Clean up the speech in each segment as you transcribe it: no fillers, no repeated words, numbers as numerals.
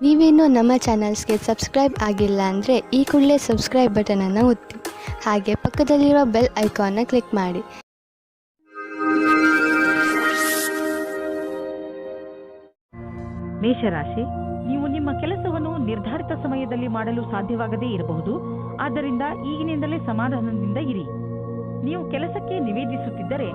ನೀವೇನೂ ನಮ್ಮ ಚಾನಲ್ಸ್ಗೆ ಸಬ್ಸ್ಕ್ರೈಬ್ ಆಗಿಲ್ಲ ಅಂದರೆ ಈ ಕೂಡಲೇ ಸಬ್ಸ್ಕ್ರೈಬ್ ಬಟನನ್ನು ಒತ್ತಿ ಹಾಗೆ ಪಕ್ಕದಲ್ಲಿರುವ ಬೆಲ್ ಐಕಾನ್ನ ಕ್ಲಿಕ್ ಮಾಡಿ. ಮೇಷರಾಶಿ, ನೀವು ನಿಮ್ಮ ಕೆಲಸವನ್ನು ನಿರ್ಧಾರಿತ ಸಮಯದಲ್ಲಿ ಮಾಡಲು ಸಾಧ್ಯವಾಗದೇ ಇರಬಹುದು. ಆದ್ದರಿಂದ ಈಗಿನಿಂದಲೇ ಸಮಾಧಾನದಿಂದ ಇರಿ. ನೀವು ಕೆಲಸಕ್ಕೆ ನಿವೇದಿಸುತ್ತಿದ್ದರೆ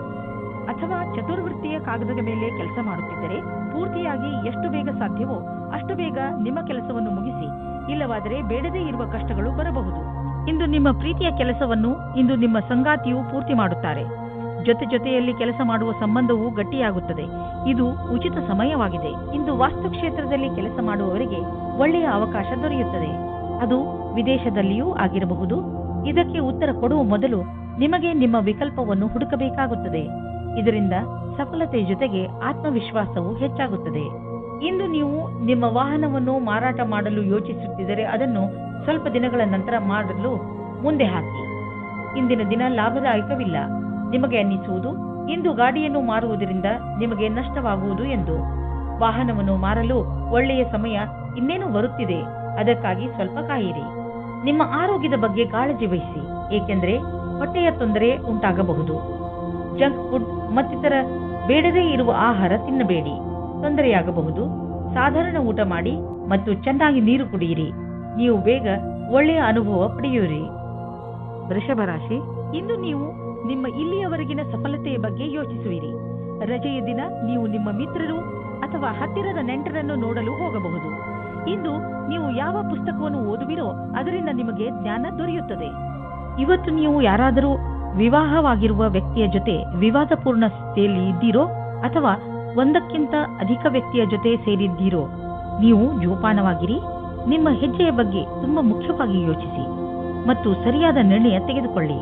ಅಥವಾ ಚತುರ್ವೃತ್ತಿಯ ಕಾಗದದ ಮೇಲೆ ಕೆಲಸ ಮಾಡುತ್ತಿದ್ದರೆ ಪೂರ್ತಿಯಾಗಿ ಎಷ್ಟು ಬೇಗ ಸಾಧ್ಯವೋ ಅಷ್ಟು ಬೇಗ ನಿಮ್ಮ ಕೆಲಸವನ್ನು ಮುಗಿಸಿ. ಇಲ್ಲವಾದರೆ ಬೇಡದೇ ಇರುವ ಕಷ್ಟಗಳು ಬರಬಹುದು. ಇಂದು ನಿಮ್ಮ ಪ್ರೀತಿಯ ಕೆಲಸವನ್ನು ಇಂದು ನಿಮ್ಮ ಸಂಗಾತಿಯು ಪೂರ್ತಿ ಮಾಡುತ್ತಾರೆ. ಜೊತೆಯಲ್ಲಿ ಕೆಲಸ ಮಾಡುವ ಸಂಬಂಧವು ಗಟ್ಟಿಯಾಗುತ್ತದೆ. ಇದು ಉಚಿತ ಸಮಯವಾಗಿದೆ. ಇಂದು ವಾಸ್ತುಕ್ಷೇತ್ರದಲ್ಲಿ ಕೆಲಸ ಮಾಡುವವರಿಗೆ ಒಳ್ಳೆಯ ಅವಕಾಶ ದೊರೆಯುತ್ತದೆ. ಅದು ವಿದೇಶದಲ್ಲಿಯೂ ಆಗಿರಬಹುದು. ಇದಕ್ಕೆ ಉತ್ತರ ಕೊಡುವ ಮೊದಲು ನಿಮಗೆ ನಿಮ್ಮ ವಿಕಲ್ಪವನ್ನು ಹುಡುಕಬೇಕಾಗುತ್ತದೆ. ಇದರಿಂದ ಸಫಲತೆ ಜೊತೆಗೆ ಆತ್ಮವಿಶ್ವಾಸವು ಹೆಚ್ಚಾಗುತ್ತದೆ. ಇಂದು ನೀವು ನಿಮ್ಮ ವಾಹನವನ್ನು ಮಾರಾಟ ಮಾಡಲು ಯೋಚಿಸುತ್ತಿದ್ದರೆ ಅದನ್ನು ಸ್ವಲ್ಪ ದಿನಗಳ ನಂತರ ಮಾಡಲು ಮುಂದೆ ಹಾಕಿ. ಇಂದಿನ ದಿನ ಲಾಭದಾಯಕವಿಲ್ಲ. ನಿಮಗೆ ಅನ್ನಿಸುವುದು ಇಂದು ಗಾಡಿಯನ್ನು ಮಾರುವುದರಿಂದ ನಿಮಗೆ ನಷ್ಟವಾಗುವುದು ಎಂದು. ವಾಹನವನ್ನು ಮಾರಲು ಒಳ್ಳೆಯ ಸಮಯ ಇನ್ನೇನು ಬರುತ್ತಿದೆ. ಅದಕ್ಕಾಗಿ ಸ್ವಲ್ಪ ಕಾಯಿರಿ. ನಿಮ್ಮ ಆರೋಗ್ಯದ ಬಗ್ಗೆ ಕಾಳಜಿ ವಹಿಸಿ, ಏಕೆಂದರೆ ಹೊಟ್ಟೆಯ ತೊಂದರೆ ಉಂಟಾಗಬಹುದು. ಜಂಕ್ ಫುಡ್ ಮತ್ತಿತರ ಬೇಡದೇ ಇರುವ ಆಹಾರ ತಿನ್ನಬೇಡಿ, ತೊಂದರೆಯಾಗಬಹುದು. ಸಾಧಾರಣ ಊಟ ಮಾಡಿ ಮತ್ತು ಚೆನ್ನಾಗಿ ನೀರು ಕುಡಿಯಿರಿ. ನೀವು ಬೇಗ ಒಳ್ಳೆಯ ಅನುಭವ ಪಡೆಯುವಿರಿ. ವೃಷಭ ರಾಶಿ, ಇಂದು ನೀವು ನಿಮ್ಮ ಇಲ್ಲಿಯವರೆಗಿನ ಸಫಲತೆಯ ಬಗ್ಗೆ ಯೋಚಿಸುವಿರಿ. ರಜೆಯ ದಿನ ನೀವು ನಿಮ್ಮ ಮಿತ್ರರು ಅಥವಾ ಹತ್ತಿರದ ನೆಂಟರನ್ನು ನೋಡಲು ಹೋಗಬಹುದು. ಇಂದು ನೀವು ಯಾವ ಪುಸ್ತಕವನ್ನು ಓದುವಿರೋ ಅದರಿಂದ ನಿಮಗೆ ಜ್ಞಾನ ದೊರೆಯುತ್ತದೆ. ಇವತ್ತು ನೀವು ಯಾರಾದರೂ ವಿವಾಹವಾಗಿರುವ ವ್ಯಕ್ತಿಯ ಜೊತೆ ವಿವಾದಪೂರ್ಣ ಸ್ಥಿತಿಯಲ್ಲಿ ಇದ್ದೀರೋ ಅಥವಾ ಒಂದಕ್ಕಿಂತ ಅಧಿಕ ವ್ಯಕ್ತಿಯ ಜೊತೆ ಸೇರಿದ್ದೀರೋ, ನೀವು ಜೋಪಾನವಾಗಿರಿ. ನಿಮ್ಮ ಹೆಜ್ಜೆಯ ಬಗ್ಗೆ ತುಂಬಾ ಮುಖ್ಯವಾಗಿ ಯೋಚಿಸಿ ಮತ್ತು ಸರಿಯಾದ ನಿರ್ಣಯ ತೆಗೆದುಕೊಳ್ಳಿ.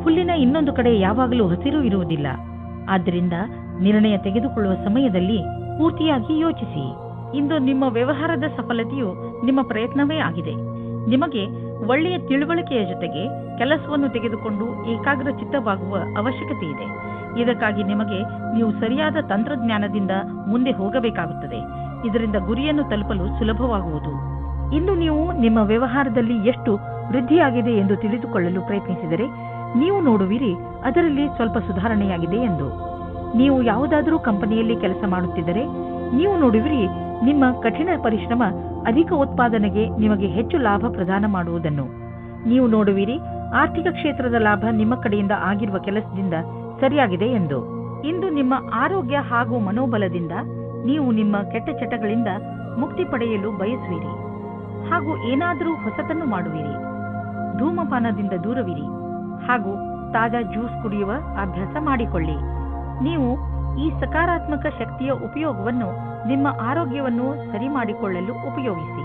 ಹುಲ್ಲಿನ ಇನ್ನೊಂದು ಕಡೆ ಯಾವಾಗಲೂ ಹಸಿರು ಇರುವುದಿಲ್ಲ. ಆದ್ದರಿಂದ ನಿರ್ಣಯ ತೆಗೆದುಕೊಳ್ಳುವ ಸಮಯದಲ್ಲಿ ಪೂರ್ತಿಯಾಗಿ ಯೋಚಿಸಿ. ಇಂದು ನಿಮ್ಮ ವ್ಯವಹಾರದ ಸಫಲತೆಯು ನಿಮ್ಮ ಪ್ರಯತ್ನವೇ ಆಗಿದೆ. ನಿಮಗೆ ಒಳ್ಳೆಯ ತಿಳುವಳಿಕೆಯ ಜೊತೆಗೆ ಕೆಲಸವನ್ನು ತೆಗೆದುಕೊಂಡು ಏಕಾಗ್ರ ಚಿತ್ತವಾಗುವ ಅವಶ್ಯಕತೆ ಇದೆ. ಇದಕ್ಕಾಗಿ ನಿಮಗೆ ನೀವು ಸರಿಯಾದ ತಂತ್ರಜ್ಞಾನದಿಂದ ಮುಂದೆ ಹೋಗಬೇಕಾಗುತ್ತದೆ. ಇದರಿಂದ ಗುರಿಯನ್ನು ತಲುಪಲು ಸುಲಭವಾಗುವುದು. ಇಂದು ನೀವು ನಿಮ್ಮ ವ್ಯವಹಾರದಲ್ಲಿ ಎಷ್ಟು ವೃದ್ಧಿಯಾಗಿದೆ ಎಂದು ತಿಳಿದುಕೊಳ್ಳಲು ಪ್ರಯತ್ನಿಸಿದರೆ ನೀವು ನೋಡುವಿರಿ ಅದರಲ್ಲಿ ಸ್ವಲ್ಪ ಸುಧಾರಣೆಯಾಗಿದೆ ಎಂದು. ನೀವು ಯಾವುದಾದರೂ ಕಂಪನಿಯಲ್ಲಿ ಕೆಲಸ ಮಾಡುತ್ತಿದ್ದರೆ ನೀವು ನೋಡುವಿರಿ ನಿಮ್ಮ ಕಠಿಣ ಪರಿಶ್ರಮ ಅಧಿಕ ಉತ್ಪಾದನೆಗೆ ನಿಮಗೆ ಹೆಚ್ಚು ಲಾಭ ಪ್ರದಾನ ಮಾಡುವುದನ್ನು. ನೀವು ನೋಡುವಿರಿ ಆರ್ಥಿಕ ಕ್ಷೇತ್ರದ ಲಾಭ ನಿಮ್ಮ ಕಡೆಯಿಂದ ಆಗಿರುವ ಕೆಲಸದಿಂದ ಸರಿಯಾಗಿದೆ ಎಂದು. ಇಂದು ನಿಮ್ಮ ಆರೋಗ್ಯ ಹಾಗೂ ಮನೋಬಲದಿಂದ ನೀವು ನಿಮ್ಮ ಕೆಟ್ಟ ಚಟಗಳಿಂದ ಮುಕ್ತಿ ಪಡೆಯಲು ಬಯಸುವಿರಿ ಹಾಗೂ ಏನಾದರೂ ಹೊಸತನ್ನು ಮಾಡುವಿರಿ. ಧೂಮಪಾನದಿಂದ ದೂರವಿರಿ ಹಾಗೂ ತಾಜಾ ಜ್ಯೂಸ್ ಕುಡಿಯುವ ಅಭ್ಯಾಸ ಮಾಡಿಕೊಳ್ಳಿ. ನೀವು ಈ ಸಕಾರಾತ್ಮಕ ಶಕ್ತಿಯ ಉಪಯೋಗವನ್ನು ನಿಮ್ಮ ಆರೋಗ್ಯವನ್ನು ಸರಿ ಮಾಡಿಕೊಳ್ಳಲು ಉಪಯೋಗಿಸಿ.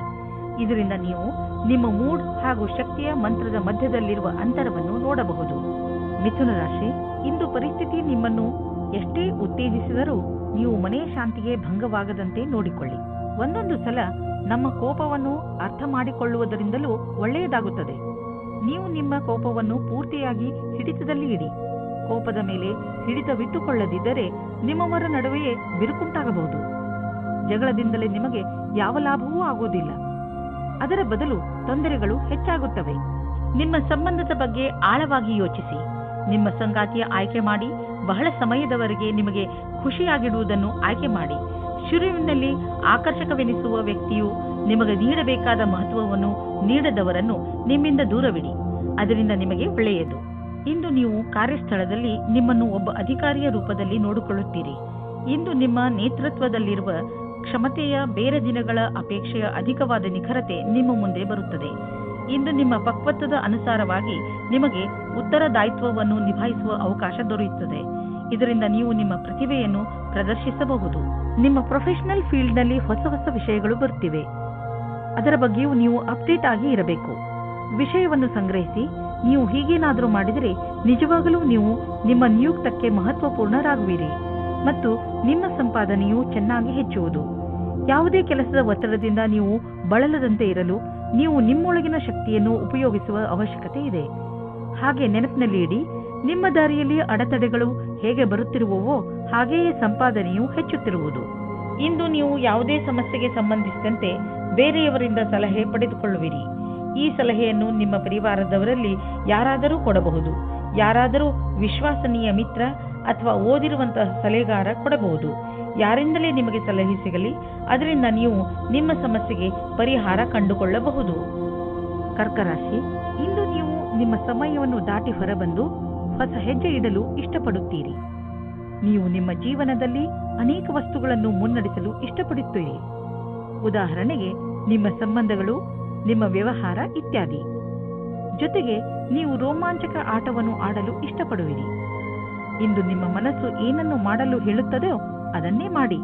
ಇದರಿಂದ ನೀವು ನಿಮ್ಮ ಮೂಡ್ ಹಾಗೂ ಶಕ್ತಿಯ ಮಂತ್ರದ ಮಧ್ಯದಲ್ಲಿರುವ ಅಂತರವನ್ನು ನೋಡಬಹುದು. ಮಿಥುನ ರಾಶಿ, ಇಂದು ಪರಿಸ್ಥಿತಿ ನಿಮ್ಮನ್ನು ಎಷ್ಟೇ ಉತ್ತೇಜಿಸಿದರೂ ನೀವು ಮನೆಯ ಶಾಂತಿಗೆ ಭಂಗವಾಗದಂತೆ ನೋಡಿಕೊಳ್ಳಿ. ಒಂದೊಂದು ಸಲ ನಮ್ಮ ಕೋಪವನ್ನು ಅರ್ಥ ಮಾಡಿಕೊಳ್ಳುವುದರಿಂದಲೂ ಒಳ್ಳೆಯದಾಗುತ್ತದೆ. ನೀವು ನಿಮ್ಮ ಕೋಪವನ್ನು ಪೂರ್ತಿಯಾಗಿ ಹಿಡಿತದಲ್ಲಿ ಇಡಿ. ಕೋಪದ ಮೇಲೆ ಹಿಡಿತವಿಟ್ಟುಕೊಳ್ಳದಿದ್ದರೆ ನಿಮ್ಮವರ ನಡುವೆಯೇ ಬಿರುಕುಂಟಾಗಬಹುದು. ಜಗಳದಿಂದಲೇ ನಿಮಗೆ ಯಾವ ಲಾಭವೂ ಆಗುವುದಿಲ್ಲ. ಅದರ ಬದಲು ತೊಂದರೆಗಳು ಹೆಚ್ಚಾಗುತ್ತವೆ. ನಿಮ್ಮ ಸಂಬಂಧದ ಬಗ್ಗೆ ಆಳವಾಗಿ ಯೋಚಿಸಿ. ನಿಮ್ಮ ಸಂಗಾತಿಯ ಆಯ್ಕೆ ಮಾಡಿ. ಬಹಳ ಸಮಯದವರೆಗೆ ನಿಮಗೆ ಖುಷಿಯಾಗಿಡುವುದನ್ನು ಆಯ್ಕೆ ಮಾಡಿ. ಶುರುವಿನಲ್ಲಿ ಆಕರ್ಷಕವೆನಿಸುವ ವ್ಯಕ್ತಿಯು ನಿಮಗೆ ನೀಡಬೇಕಾದ ಮಹತ್ವವನ್ನು ನೀಡದವರನ್ನು ನಿಮ್ಮಿಂದ ದೂರವಿಡಿ. ಅದರಿಂದ ನಿಮಗೆ ಒಳ್ಳೆಯದು. ಇಂದು ನೀವು ಕಾರ್ಯಸ್ಥಳದಲ್ಲಿ ನಿಮ್ಮನ್ನು ಒಬ್ಬ ಅಧಿಕಾರಿಯ ರೂಪದಲ್ಲಿ ನೋಡಿಕೊಳ್ಳುತ್ತೀರಿ. ಇಂದು ನಿಮ್ಮ ನೇತೃತ್ವದಲ್ಲಿರುವ ಕ್ಷಮತೆಯ ಬೇರೆ ದಿನಗಳ ಅಪೇಕ್ಷೆಯ ಅಧಿಕವಾದ ನಿಖರತೆ ನಿಮ್ಮ ಮುಂದೆ ಬರುತ್ತದೆ. ಇಂದು ನಿಮ್ಮ ಪಕ್ವತ್ವದ ಅನುಸಾರವಾಗಿ ನಿಮಗೆ ಉತ್ತರದಾಯಿತ್ವವನ್ನು ನಿಭಾಯಿಸುವ ಅವಕಾಶ ದೊರೆಯುತ್ತದೆ. ಇದರಿಂದ ನೀವು ನಿಮ್ಮ ಪ್ರತಿಭೆಯನ್ನು ಪ್ರದರ್ಶಿಸಬಹುದು. ನಿಮ್ಮ ಪ್ರೊಫೆಷನಲ್ ಫೀಲ್ಡ್ನಲ್ಲಿ ಹೊಸ ಹೊಸ ವಿಷಯಗಳು ಬರುತ್ತಿವೆ. ಅದರ ಬಗ್ಗೆಯೂ ನೀವು ಅಪ್ಡೇಟ್ ಆಗಿ ಇರಬೇಕು. ವಿಷಯವನ್ನು ಸಂಗ್ರಹಿಸಿ. ನೀವು ಹೀಗೇನಾದರೂ ಮಾಡಿದರೆ ನಿಜವಾಗಲೂ ನೀವು ನಿಮ್ಮ ನಿಯುಕ್ತಕ್ಕೆ ಮಹತ್ವಪೂರ್ಣರಾಗುವಿರಿ ಮತ್ತು ನಿಮ್ಮ ಸಂಪಾದನೆಯು ಚೆನ್ನಾಗಿ ಹೆಚ್ಚುವುದು. ಯಾವುದೇ ಕೆಲಸದ ಒತ್ತಡದಿಂದ ನೀವು ಬಳಲದಂತೆ ಇರಲು ನೀವು ನಿಮ್ಮೊಳಗಿನ ಶಕ್ತಿಯನ್ನು ಉಪಯೋಗಿಸುವ ಅವಶ್ಯಕತೆ ಇದೆ. ಹಾಗೆ ನೆನಪಿನಲ್ಲಿ ಇಡಿ, ನಿಮ್ಮ ದಾರಿಯಲ್ಲಿ ಅಡೆತಡೆಗಳು ಹೇಗೆ ಬರುತ್ತಿರುವವೋ ಹಾಗೆಯೇ ಸಂಪಾದನೆಯು ಹೆಚ್ಚುತ್ತಿರುವುದು. ಇಂದು ನೀವು ಯಾವುದೇ ಸಮಸ್ಯೆಗೆ ಸಂಬಂಧಿಸಿದಂತೆ ಬೇರೆಯವರಿಂದ ಸಲಹೆ ಪಡೆದುಕೊಳ್ಳುವಿರಿ. ಈ ಸಲಹೆಯನ್ನು ನಿಮ್ಮ ಪರಿವಾರದವರಲ್ಲಿ ಯಾರಾದರೂ ಕೊಡಬಹುದು. ಯಾರಾದರೂ ವಿಶ್ವಾಸನೀಯ ಮಿತ್ರ ಅಥವಾ ಓದಿರುವಂತಹ ಸಲಹೆಗಾರ ಕೊಡಬಹುದು. ಯಾರಿಂದಲೇ ನಿಮಗೆ ಸಲಹೆ ಸಿಗಲಿ, ಅದರಿಂದ ನೀವು ನಿಮ್ಮ ಸಮಸ್ಯೆಗೆ ಪರಿಹಾರ ಕಂಡುಕೊಳ್ಳಬಹುದು. ಕರ್ಕರಾಶಿ, ಇಂದು ನೀವು ನಿಮ್ಮ ಸಮಯವನ್ನು ದಾಟಿ ಹೊರಬಂದು ಹೊಸ ಹೆಜ್ಜೆ ಇಡಲು ಇಷ್ಟಪಡುತ್ತೀರಿ. ನೀವು ನಿಮ್ಮ ಜೀವನದಲ್ಲಿ ಅನೇಕ ವಸ್ತುಗಳನ್ನು ಮುನ್ನಡೆಸಲು ಇಷ್ಟಪಡುತ್ತೀರಿ. ಉದಾಹರಣೆಗೆ ನಿಮ್ಮ ಸಂಬಂಧಗಳು, ನಿಮ್ಮ ವ್ಯವಹಾರ ಇತ್ಯಾದಿ. ಜೊತೆಗೆ ನೀವು ರೋಮಾಂಚಕ ಆಟವನ್ನು ಆಡಲು ಇಷ್ಟಪಡುವಿರಿ. ಇಂದು ನಿಮ್ಮ ಮನಸ್ಸು ಏನನ್ನು ಮಾಡಲು ಹೇಳುತ್ತದೆಯೋ ಅದನ್ನೇ ಮಾಡಿ.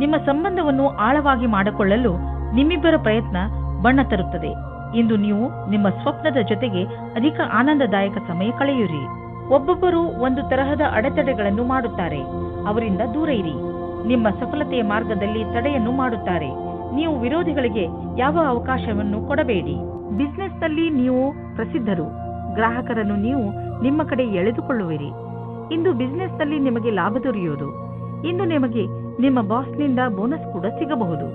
ನಿಮ್ಮ ಸಂಬಂಧವನ್ನು ಆಳವಾಗಿ ಮಾಡಿಕೊಳ್ಳಲು ನಿಮ್ಮಿಬ್ಬರ ಪ್ರಯತ್ನ ಬಣ್ಣ ತರುತ್ತದೆ. ಇಂದು ನೀವು ನಿಮ್ಮ ಸ್ವಪ್ನದ ಜೊತೆಗೆ ಅಧಿಕ ಆನಂದದಾಯಕ ಸಮಯ ಕಳೆಯುವಿರಿ. ಒಬ್ಬೊಬ್ಬರು ಒಂದು ತರಹದ ಅಡೆತಡೆಗಳನ್ನು ಮಾಡುತ್ತಾರೆ, ಅವರಿಂದ ದೂರ ಇರಿ. ನಿಮ್ಮ ಸಫಲತೆಯ ಮಾರ್ಗದಲ್ಲಿ ತಡೆಯನ್ನು ಮಾಡುತ್ತಾರೆ. ನೀವು ವಿರೋಧಿಗಳಿಗೆ ಯಾವ ಅವಕಾಶವನ್ನು ಕೊಡಬೇಡಿ. ಬಿಸಿನೆಸ್ನಲ್ಲಿ ನೀವು ಪ್ರಸಿದ್ಧರು. ಗ್ರಾಹಕರನ್ನು ನೀವು ನಿಮ್ಮ ಕಡೆ ಎಳೆದುಕೊಳ್ಳುವಿರಿ. ಇಂದು ಬಿಸಿನೆಸ್ನಲ್ಲಿ ನಿಮಗೆ ಲಾಭ ದೊರೆಯುವುದು. ಇಂದು ನಿಮಗೆ ನಿಮ್ಮ ಬಾಸ್ನಿಂದ ಬೋನಸ್ ಕೂಡ ಸಿಗಬಹುದು.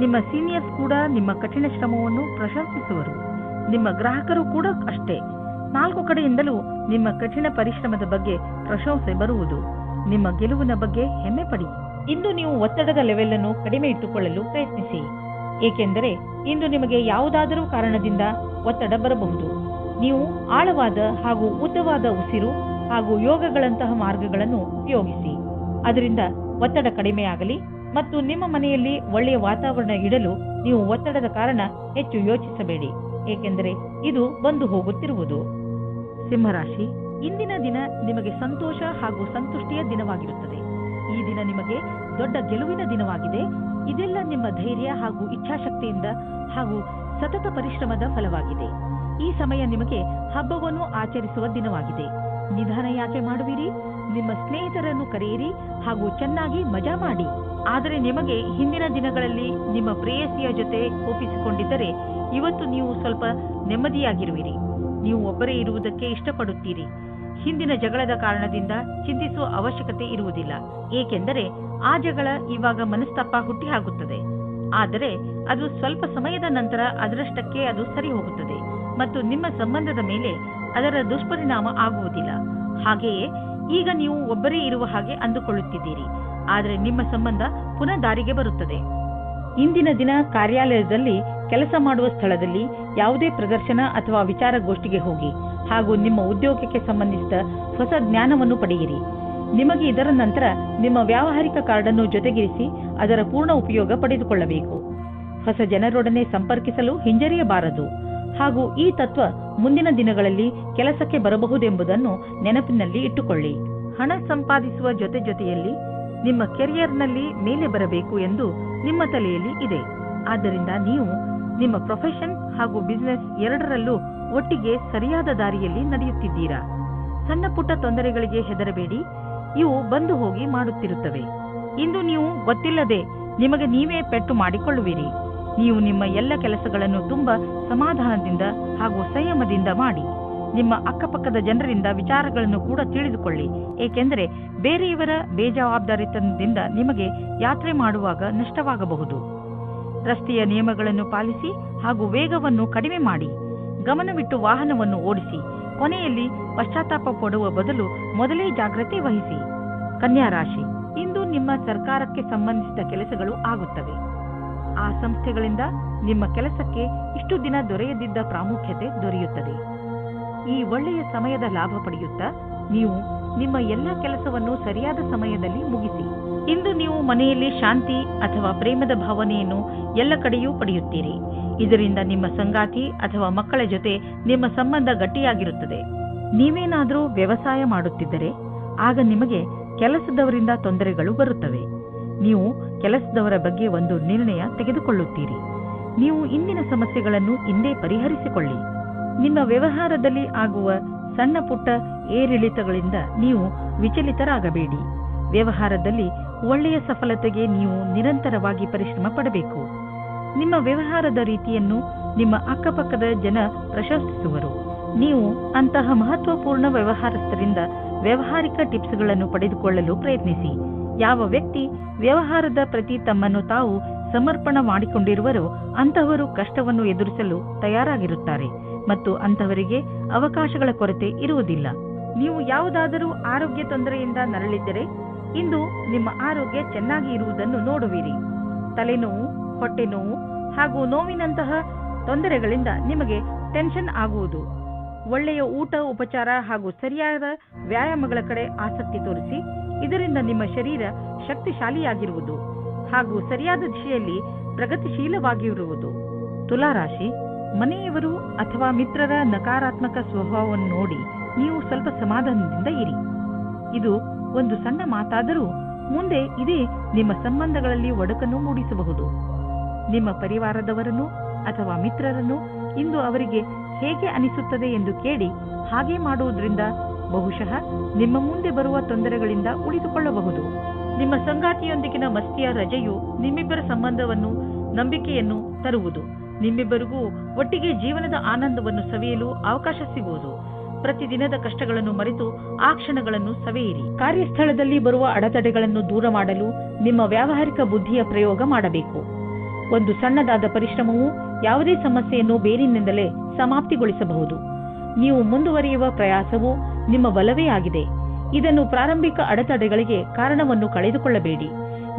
ನಿಮ್ಮ ಸೀನಿಯರ್ಸ್ ಕೂಡ ನಿಮ್ಮ ಕಠಿಣ ಶ್ರಮವನ್ನು ಪ್ರಶಂಸಿಸುವರು. ನಿಮ್ಮ ಗ್ರಾಹಕರು ಕೂಡ ಅಷ್ಟೇ. 4 ಕಡೆಯಿಂದಲೂ ನಿಮ್ಮ ಕಠಿಣ ಪರಿಶ್ರಮದ ಬಗ್ಗೆ ಪ್ರಶಂಸೆ ಬರುವುದು. ನಿಮ್ಮ ಗೆಲುವಿನ ಬಗ್ಗೆ ಹೆಮ್ಮೆ ಪಡಿ. ಇಂದು ನೀವು ಒತ್ತಡದ ಲೆವೆಲ್ ಅನ್ನು ಕಡಿಮೆ ಇಟ್ಟುಕೊಳ್ಳಲು ಪ್ರಯತ್ನಿಸಿ. ಏಕೆಂದರೆ ಇಂದು ನಿಮಗೆ ಯಾವುದಾದರೂ ಕಾರಣದಿಂದ ಒತ್ತಡ ಬರಬಹುದು. ನೀವು ಆಳವಾದ ಹಾಗೂ ಉದ್ದವಾದ ಉಸಿರು ಹಾಗೂ ಯೋಗಗಳಂತಹ ಮಾರ್ಗಗಳನ್ನು ಉಪಯೋಗಿಸಿ. ಅದರಿಂದ ಒತ್ತಡ ಕಡಿಮೆಯಾಗಲಿ ಮತ್ತು ನಿಮ್ಮ ಮನೆಯಲ್ಲಿ ಒಳ್ಳೆಯ ವಾತಾವರಣ ಇಡಲು ನೀವು ಒತ್ತಡದ ಕಾರಣ ಹೆಚ್ಚು ಯೋಚಿಸಬೇಡಿ, ಏಕೆಂದರೆ ಇದು ಬಂದು ಹೋಗುತ್ತಿರುವುದು. ಸಿಂಹರಾಶಿ, ಇಂದಿನ ದಿನ ನಿಮಗೆ ಸಂತೋಷ ಹಾಗೂ ಸಂತುಷ್ಟಿಯ ದಿನವಾಗಿರುತ್ತದೆ. ಈ ದಿನ ನಿಮಗೆ ದೊಡ್ಡ ಗೆಲುವಿನ ದಿನವಾಗಿದೆ. ಇದೆಲ್ಲ ನಿಮ್ಮ ಧೈರ್ಯ ಹಾಗೂ ಇಚ್ಛಾಶಕ್ತಿಯಿಂದ ಹಾಗೂ ಸತತ ಪರಿಶ್ರಮದ ಫಲವಾಗಿದೆ. ಈ ಸಮಯ ನಿಮಗೆ ಹಬ್ಬವನ್ನು ಆಚರಿಸುವ ದಿನವಾಗಿದೆ. ನಿಧಾನ ಯಾಕೆ ಮಾಡುವಿರಿ? ನಿಮ್ಮ ಸ್ನೇಹಿತರನ್ನು ಕರೆಯಿರಿ ಹಾಗೂ ಚೆನ್ನಾಗಿ ಮಜಾ ಮಾಡಿ. ಆದರೆ ನಿಮಗೆ ಹಿಂದಿನ ದಿನಗಳಲ್ಲಿ ನಿಮ್ಮ ಪ್ರೇಯಸಿಯ ಜೊತೆ ಕೋಪಿಸಿಕೊಂಡಿದ್ದರೆ ಇವತ್ತು ನೀವು ಸ್ವಲ್ಪ ನೆಮ್ಮದಿಯಾಗಿರುವಿರಿ. ನೀವು ಒಬ್ಬರೇ ಇರುವುದಕ್ಕೆ ಇಷ್ಟಪಡುತ್ತೀರಿ. ಹಿಂದಿನ ಜಗಳದ ಕಾರಣದಿಂದ ಚಿಂತಿಸುವ ಅವಶ್ಯಕತೆ ಇರುವುದಿಲ್ಲ, ಏಕೆಂದರೆ ಆ ಜಗಳ ಇವಾಗ ಮನಸ್ತಾಪ ಹುಟ್ಟಿಹಾಕುತ್ತದೆ. ಆದರೆ ಅದು ಸ್ವಲ್ಪ ಸಮಯದ ನಂತರ ಅದರಷ್ಟಕ್ಕೆ ಅದು ಸರಿ ಹೋಗುತ್ತದೆ ಮತ್ತು ನಿಮ್ಮ ಸಂಬಂಧದ ಮೇಲೆ ಅದರ ದುಷ್ಪರಿಣಾಮ ಆಗುವುದಿಲ್ಲ. ಹಾಗೆಯೇ ಈಗ ನೀವು ಒಬ್ಬರೇ ಇರುವ ಹಾಗೆ ಅಂದುಕೊಳ್ಳುತ್ತಿದ್ದೀರಿ, ಆದರೆ ನಿಮ್ಮ ಸಂಬಂಧ ಪುನಃ ದಾರಿಗೆ ಬರುತ್ತದೆ. ಇಂದಿನ ದಿನ ಕಾರ್ಯಾಲಯದಲ್ಲಿ ಕೆಲಸ ಮಾಡುವ ಸ್ಥಳದಲ್ಲಿ ಯಾವುದೇ ಪ್ರದರ್ಶನ ಅಥವಾ ವಿಚಾರಗೋಷ್ಠಿಗೆ ಹೋಗಿ ಹಾಗೂ ನಿಮ್ಮ ಉದ್ಯೋಗಕ್ಕೆ ಸಂಬಂಧಿಸಿದ ಹೊಸ ಜ್ಞಾನವನ್ನು ಪಡೆಯಿರಿ. ನಿಮಗೆ ಇದರ ನಂತರ ನಿಮ್ಮ ವ್ಯಾವಹಾರಿಕ ಕಾರ್ಡನ್ನು ಜೊತೆಗಿರಿಸಿ ಅದರ ಪೂರ್ಣ ಉಪಯೋಗ ಪಡೆದುಕೊಳ್ಳಬೇಕು. ಹೊಸ ಜನರೊಡನೆ ಸಂಪರ್ಕಿಸಲು ಹಿಂಜರಿಯಬಾರದು ಹಾಗೂ ಈ ತತ್ವ ಮುಂದಿನ ದಿನಗಳಲ್ಲಿ ಕೆಲಸಕ್ಕೆ ಬರಬಹುದೆಂಬುದನ್ನು ನೆನಪಿನಲ್ಲಿ ಇಟ್ಟುಕೊಳ್ಳಿ. ಹಣ ಸಂಪಾದಿಸುವ ಜೊತೆಯಲ್ಲಿ ನಿಮ್ಮ ಕೆರಿಯರ್ನಲ್ಲಿ ಮೇಲೆ ಬರಬೇಕು ಎಂದು ನಿಮ್ಮ ತಲೆಯಲ್ಲಿ ಇದೆ. ಆದ್ದರಿಂದ ನೀವು ನಿಮ್ಮ ಪ್ರೊಫೆಷನ್ ಹಾಗೂ ಬಿಸಿನೆಸ್ ಎರಡರಲ್ಲೂ ಒಟ್ಟಿಗೆ ಸರಿಯಾದ ದಾರಿಯಲ್ಲಿ ನಡೆಯುತ್ತಿದ್ದೀರಾ. ಸಣ್ಣ ಪುಟ್ಟ ತೊಂದರೆಗಳಿಗೆ ಹೆದರಬೇಡಿ, ಇವು ಬಂದು ಹೋಗಿ ಮಾಡುತ್ತಿರುತ್ತವೆ. ಇಂದು ನೀವು ಗೊತ್ತಿಲ್ಲದೆ ನಿಮಗೆ ನೀವೇ ಪೆಟ್ಟು ಮಾಡಿಕೊಳ್ಳುವಿರಿ. ನೀವು ನಿಮ್ಮ ಎಲ್ಲ ಕೆಲಸಗಳನ್ನು ತುಂಬಾ ಸಮಾಧಾನದಿಂದ ಹಾಗೂ ಸಂಯಮದಿಂದ ಮಾಡಿ. ನಿಮ್ಮ ಅಕ್ಕಪಕ್ಕದ ಜನರಿಂದ ವಿಚಾರಗಳನ್ನು ಕೂಡ ತಿಳಿದುಕೊಳ್ಳಿ, ಏಕೆಂದರೆ ಬೇರೆಯವರ ಬೇಜವಾಬ್ದಾರಿತನದಿಂದ ನಿಮಗೆ ಯಾತ್ರೆ ಮಾಡುವಾಗ ನಷ್ಟವಾಗಬಹುದು. ರಸ್ತೆಯ ನಿಯಮಗಳನ್ನು ಪಾಲಿಸಿ ಹಾಗೂ ವೇಗವನ್ನು ಕಡಿಮೆ ಮಾಡಿ. ಗಮನವಿಟ್ಟು ವಾಹನವನ್ನು ಓಡಿಸಿ. ಕೊನೆಯಲ್ಲಿ ಪಶ್ಚಾತ್ತಾಪ ಪಡುವ ಬದಲು ಮೊದಲೇ ಜಾಗ್ರತೆ ವಹಿಸಿ. ಕನ್ಯಾ ರಾಶಿ, ಇಂದು ನಿಮ್ಮ ಸರ್ಕಾರಕ್ಕೆ ಸಂಬಂಧಿಸಿದ ಕೆಲಸಗಳು ಆಗುತ್ತವೆ. ಆ ಸಂಸ್ಥೆಗಳಿಂದ ನಿಮ್ಮ ಕೆಲಸಕ್ಕೆ ಇಷ್ಟು ದಿನ ದೊರೆಯದಿದ್ದ ಪ್ರಾಮುಖ್ಯತೆ ದೊರೆಯುತ್ತದೆ. ಈ ಒಳ್ಳೆಯ ಸಮಯದ ಲಾಭ ಪಡೆಯುತ್ತಾ ನೀವು ನಿಮ್ಮ ಎಲ್ಲ ಕೆಲಸವನ್ನು ಸರಿಯಾದ ಸಮಯದಲ್ಲಿ ಮುಗಿಸಿ. ಇಂದು ನೀವು ಮನೆಯಲ್ಲಿ ಶಾಂತಿ ಅಥವಾ ಪ್ರೇಮದ ಭಾವನೆಯನ್ನು ಎಲ್ಲ ಕಡೆಯೂ ಪಡೆಯುತ್ತೀರಿ. ಇದರಿಂದ ನಿಮ್ಮ ಸಂಗಾತಿ ಅಥವಾ ಮಕ್ಕಳ ಜೊತೆ ನಿಮ್ಮ ಸಂಬಂಧ ಗಟ್ಟಿಯಾಗಿರುತ್ತದೆ. ನೀವೇನಾದರೂ ವ್ಯವಸಾಯ ಮಾಡುತ್ತಿದ್ದರೆ ಆಗ ನಿಮಗೆ ಕೆಲಸದವರಿಂದ ತೊಂದರೆಗಳು ಬರುತ್ತವೆ. ನೀವು ಕೆಲಸದವರ ಬಗ್ಗೆ ಒಂದು ನಿರ್ಣಯ ತೆಗೆದುಕೊಳ್ಳುತ್ತೀರಿ. ನೀವು ಇಂದಿನ ಸಮಸ್ಯೆಗಳನ್ನು ಇಂದೇ ಪರಿಹರಿಸಿಕೊಳ್ಳಿ. ನಿಮ್ಮ ವ್ಯವಹಾರದಲ್ಲಿ ಆಗುವ ಸಣ್ಣ ಪುಟ್ಟ ಏರಿಳಿತಗಳಿಂದ ನೀವು ವಿಚಲಿತರಾಗಬೇಡಿ. ವ್ಯವಹಾರದಲ್ಲಿ ಒಳ್ಳೆಯ ಸಫಲತೆಗೆ ನೀವು ನಿರಂತರವಾಗಿ ಪರಿಶ್ರಮ ಪಡಬೇಕು. ನಿಮ್ಮ ವ್ಯವಹಾರದ ರೀತಿಯನ್ನು ನಿಮ್ಮ ಅಕ್ಕಪಕ್ಕದ ಜನ ಪ್ರಶಂಸಿಸುವರು. ನೀವು ಅಂತಹ ಮಹತ್ವಪೂರ್ಣ ವ್ಯವಹಾರಸ್ಥರಿಂದ ವ್ಯಾವಹಾರಿಕ ಟಿಪ್ಸ್ಗಳನ್ನು ಪಡೆದುಕೊಳ್ಳಲು ಪ್ರಯತ್ನಿಸಿ. ಯಾವ ವ್ಯಕ್ತಿ ವ್ಯವಹಾರದ ಪ್ರತಿ ತಮ್ಮನ್ನು ತಾವು ಸಮರ್ಪಣ ಮಾಡಿಕೊಂಡಿರುವರೋ ಅಂತಹವರು ಕಷ್ಟವನ್ನು ಎದುರಿಸಲು ತಯಾರಾಗಿರುತ್ತಾರೆ ಮತ್ತು ಅಂತಹವರಿಗೆ ಅವಕಾಶಗಳ ಕೊರತೆ ಇರುವುದಿಲ್ಲ. ನೀವು ಯಾವುದಾದರೂ ಆರೋಗ್ಯ ತೊಂದರೆಯಿಂದ ನರಳಿದ್ದರೆ ಇಂದು ನಿಮ್ಮ ಆರೋಗ್ಯ ಚೆನ್ನಾಗಿ ಇರುವುದನ್ನು ನೋಡುವಿರಿ. ತಲೆನೋವು, ಹೊಟ್ಟೆ ನೋವು ಹಾಗೂ ನೋವಿನಂತಹ ತೊಂದರೆಗಳಿಂದ ನಿಮಗೆ ಟೆನ್ಷನ್ ಆಗುವುದು. ಒಳ್ಳೆಯ ಊಟ, ಉಪಚಾರ ಹಾಗೂ ಸರಿಯಾದ ವ್ಯಾಯಾಮಗಳ ಕಡೆ ಆಸಕ್ತಿ ತೋರಿಸಿ. ಇದರಿಂದ ನಿಮ್ಮ ಶರೀರ ಶಕ್ತಿಶಾಲಿಯಾಗಿರುವುದು ಹಾಗೂ ಸರಿಯಾದ ದಿಶೆಯಲ್ಲಿ ಪ್ರಗತಿಶೀಲವಾಗಿರುವುದು. ತುಲಾರಾಶಿ, ಮನೆಯವರು ಅಥವಾ ಮಿತ್ರರ ನಕಾರಾತ್ಮಕ ಸ್ವಭಾವವನ್ನು ನೋಡಿ ನೀವು ಸ್ವಲ್ಪ ಸಮಾಧಾನದಿಂದ ಇರಿ. ಇದು ಒಂದು ಸಣ್ಣ ಮಾತಾದರೂ ಮುಂದೆ ಇದೇ ನಿಮ್ಮ ಸಂಬಂಧಗಳಲ್ಲಿ ಒಡಕನ್ನು ಮೂಡಿಸಬಹುದು. ನಿಮ್ಮ ಪರಿವಾರದವರನ್ನು ಅಥವಾ ಮಿತ್ರರನ್ನು ಇಂದು ಅವರಿಗೆ ಹೇಗೆ ಅನಿಸುತ್ತದೆ ಎಂದು ಕೇಳಿ ಹಾಗೆ ಮಾಡುವುದರಿಂದ ಬಹುಶಃ ನಿಮ್ಮ ಮುಂದೆ ಬರುವ ತೊಂದರೆಗಳಿಂದ ಉಳಿದುಕೊಳ್ಳಬಹುದು. ನಿಮ್ಮ ಸಂಗಾತಿಯೊಂದಿಗಿನ ಮಸ್ತಿಯ ರಜೆಯು ನಿಮ್ಮಿಬ್ಬರ ಸಂಬಂಧವನ್ನು ನಂಬಿಕೆಯನ್ನು ತರುವುದು. ನಿಮ್ಮಿಬ್ಬರಿಗೂ ಒಟ್ಟಿಗೆ ಜೀವನದ ಆನಂದವನ್ನು ಸವಿಯಲು ಅವಕಾಶ ಸಿಗುವುದು. ಪ್ರತಿದಿನದ ಕಷ್ಟಗಳನ್ನು ಮರೆತು ಆ ಕ್ಷಣಗಳನ್ನು ಸವಿಯಿರಿ. ಕಾರ್ಯಸ್ಥಳದಲ್ಲಿ ಬರುವ ಅಡೆತಡೆಗಳನ್ನು ದೂರ ಮಾಡಲು ನಿಮ್ಮ ವ್ಯಾವಹಾರಿಕ ಬುದ್ಧಿಯ ಪ್ರಯೋಗ ಮಾಡಬೇಕು. ಒಂದು ಸಣ್ಣದಾದ ಪರಿಶ್ರಮವು ಯಾವುದೇ ಸಮಸ್ಯೆಯನ್ನು ಬೇರಿನಿಂದಲೇ ಸಮಾಪ್ತಿಗೊಳಿಸಬಹುದು. ನೀವು ಮುಂದುವರಿಯುವ ಪ್ರಯಾಸವು ನಿಮ್ಮ ಬಲವೇ ಆಗಿದೆ. ಇದನ್ನು ಪ್ರಾರಂಭಿಕ ಅಡೆತಡೆಗಳಿಗೆ ಕಾರಣವನ್ನು ಕಳೆದುಕೊಳ್ಳಬೇಡಿ.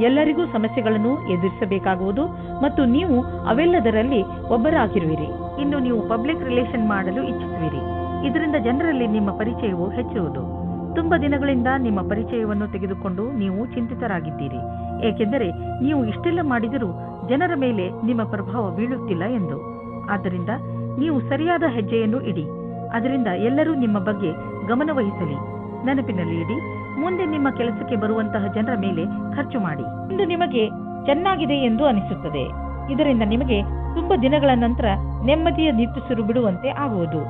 ಎಲ್ಲರಿಗೂ ಸಮಸ್ಯೆಗಳನ್ನು ಎದುರಿಸಬೇಕಾಗುವುದು ಮತ್ತು ನೀವು ಅವೆಲ್ಲದರಲ್ಲಿ ಒಬ್ಬರಾಗಿರುವಿರಿ. ಇನ್ನು ನೀವು ಪಬ್ಲಿಕ್ ರಿಲೇಷನ್ ಮಾಡಲು ಇಚ್ಛಿಸುವಿರಿ. ಇದರಿಂದ ಜನರಲ್ಲಿ ನಿಮ್ಮ ಪರಿಚಯವು ಹೆಚ್ಚುವುದು. ತುಂಬಾ ದಿನಗಳಿಂದ ನಿಮ್ಮ ಪರಿಚಯವನ್ನು ತೆಗೆದುಕೊಂಡು ನೀವು ಚಿಂತಿತರಾಗಿದ್ದೀರಿ, ಏಕೆಂದರೆ ನೀವು ಇಷ್ಟೆಲ್ಲ ಮಾಡಿದರೂ ಜನರ ಮೇಲೆ ನಿಮ್ಮ ಪ್ರಭಾವ ಬೀಳುತ್ತಿಲ್ಲ ಎಂದು. ಆದ್ದರಿಂದ ನೀವು ಸರಿಯಾದ ಹೆಜ್ಜೆಯನ್ನು ಇಡಿ. ಅದರಿಂದ ಎಲ್ಲರೂ ನಿಮ್ಮ ಬಗ್ಗೆ ಗಮನವಹಿಸಲಿ. ನೆನಪಿನಲ್ಲಿ ಇಡಿ, ಮುಂದೆ ನಿಮ್ಮ ಕೆಲಸಕ್ಕೆ ಬರುವಂತಹ ಜನರ ಮೇಲೆ ಖರ್ಚು ಮಾಡಿ. ಇಂದು ನಿಮಗೆ ಚೆನ್ನಾಗಿದೆ ಎಂದು ಅನಿಸುತ್ತದೆ. ಇದರಿಂದ ನಿಮಗೆ ತುಂಬಾ ದಿನಗಳ ನಂತರ ನೆಮ್ಮದಿಯ ನಿಟ್ಟುಸಿರು ಬಿಡುವಂತೆ ಆಗುವುದು.